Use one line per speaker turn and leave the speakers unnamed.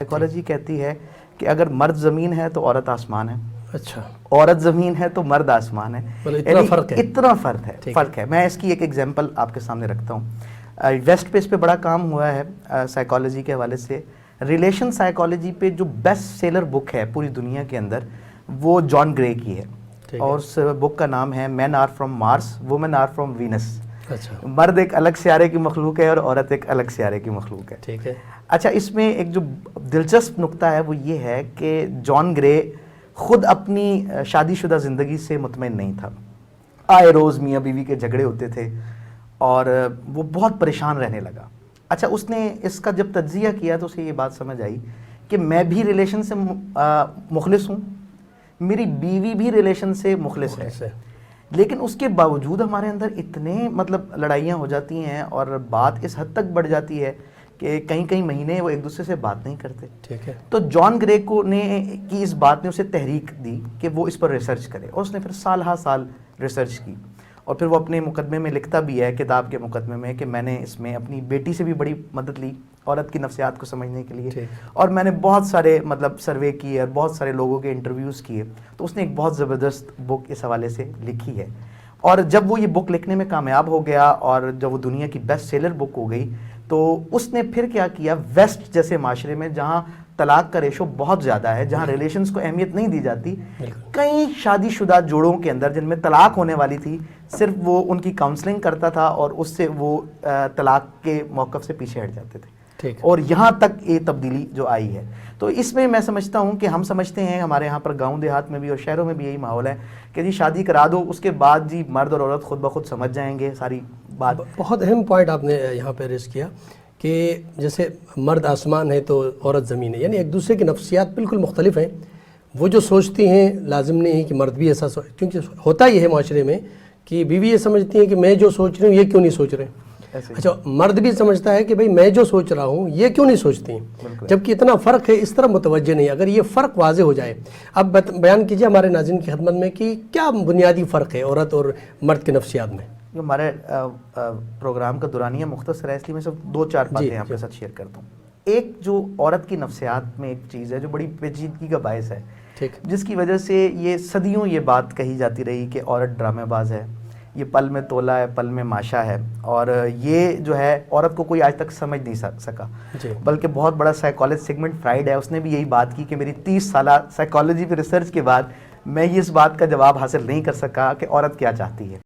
Psychology کہتی ہے کہ اگر مرد زمین ہے تو عورت آسمان ہے.
اچھا,
عورت زمین ہے تو مرد آسمان ہے.
اتنا فرق ہے.
اتنا فرق ہے. میں اس کی ایک ایگزامپل آپ کے سامنے رکھتا ہوں. ویسٹ پہ اس پہ بڑا کام ہوا ہے سائیکالوجی کے حوالے سے. ریلیشن سائیکالوجی پہ جو بیسٹ سیلر بک ہے پوری دنیا کے اندر وہ جان گرے کی ہے, اور اس بک کا نام ہے men are from Mars women are from Venus.
اچھا,
مرد ایک الگ سیارے کی مخلوق ہے اور عورت ایک الگ سیارے کی مخلوق ہے.
ٹھیک ہے.
اچھا, اس میں ایک جو دلچسپ نقطہ ہے وہ یہ ہے کہ جان گرے خود اپنی شادی شدہ زندگی سے مطمئن نہیں تھا. آئے روز میاں بیوی کے جھگڑے ہوتے تھے اور وہ بہت پریشان رہنے لگا. اچھا, اس نے اس کا جب تجزیہ کیا تو اسے یہ بات سمجھ آئی کہ میں بھی ریلیشن سے مخلص ہوں, میری بیوی بھی ریلیشن سے مخلص ہے, لیکن اس کے باوجود ہمارے اندر اتنے لڑائیاں ہو جاتی ہیں اور بات اس حد تک بڑھ جاتی ہے کہ کئی مہینے وہ ایک دوسرے سے بات نہیں کرتے.
ٹھیک ہے.
تو جان گرے کو نے کی اس بات نے اسے تحریک دی کہ وہ اس پر ریسرچ کرے, اور اس نے پھر سال ہا سال ریسرچ کی, اور پھر وہ اپنے مقدمے میں لکھتا بھی ہے, کتاب کے مقدمے میں, کہ میں نے اس میں اپنی بیٹی سے بھی بڑی مدد لی عورت کی نفسیات کو سمجھنے کے لیے, اور میں نے بہت سارے سروے کیے اور بہت سارے لوگوں کے انٹرویوز کیے. تو اس نے ایک بہت زبردست بک اس حوالے سے لکھی ہے. اور جب وہ یہ بک لکھنے میں کامیاب ہو گیا اور جب وہ دنیا کی بیسٹ سیلر بک ہو گئی, تو اس نے پھر کیا کیا, ویسٹ جیسے معاشرے میں جہاں طلاق کا ریشو بہت زیادہ ہے, جہاں ریلیشنز کو اہمیت نہیں دی جاتی, کئی شادی شدہ جوڑوں کے اندر جن میں طلاق ہونے والی تھی, صرف وہ ان کی کاؤنسلنگ کرتا تھا اور اس سے وہ طلاق کے موقف سے پیچھے ہٹ جاتے تھے. اور یہاں تک یہ تبدیلی جو آئی ہے. تو اس میں سمجھتا ہوں کہ ہم سمجھتے ہیں ہمارے یہاں پر گاؤں دیہات میں بھی اور شہروں میں بھی یہی ماحول ہے کہ جی شادی کرا دو, اس کے بعد جی مرد اور عورت خود بخود سمجھ جائیں گے ساری بات.
بہت اہم پوائنٹ آپ نے یہاں پہ ریز کیا کہ جیسے مرد آسمان ہے تو عورت زمین ہے, یعنی ایک دوسرے کی نفسیات بالکل مختلف ہیں. وہ جو سوچتی ہیں لازم نہیں ہے کہ مرد بھی ایسا کیونکہ ہوتا یہ ہے معاشرے میں کہ بیوی یہ سمجھتی ہے کہ میں جو سوچ رہی ہوں یہ کیوں نہیں سوچ رہے. اچھا, مرد بھی سمجھتا ہے کہ بھئی میں جو سوچ رہا ہوں یہ کیوں نہیں سوچتی ہیں, جبکہ اتنا فرق ہے اس طرح متوجہ نہیں. اگر یہ فرق واضح ہو جائے, اب بیان کیجئے ہمارے ناظرین کی خدمت میں کہ کیا بنیادی فرق ہے عورت اور مرد کے نفسیات میں.
جو ہمارے پروگرام کا دورانیہ مختصر ہے, اس لیے میں صرف 2-4 باتیں آپ کے ساتھ شیئر کرتا ہوں. ایک جو عورت کی نفسیات میں ایک چیز ہے جو بڑی پیچیدگی کا باعث ہے, جس کی وجہ سے یہ صدیوں یہ بات کہی جاتی رہی کہ عورت ڈرامے باز ہے, یہ پل میں تولا ہے پل میں ماشا ہے, اور یہ جو ہے عورت کو کوئی آج تک سمجھ نہیں سکا. بلکہ بہت بڑا سائیکالوجسٹ سیگمنٹ فرائڈ ہے, اس نے بھی یہی بات کی کہ میری 30 سالہ سائیکالوجی پہ ریسرچ کے بعد میں یہ اس بات کا جواب حاصل نہیں کر سکا کہ عورت کیا چاہتی ہے.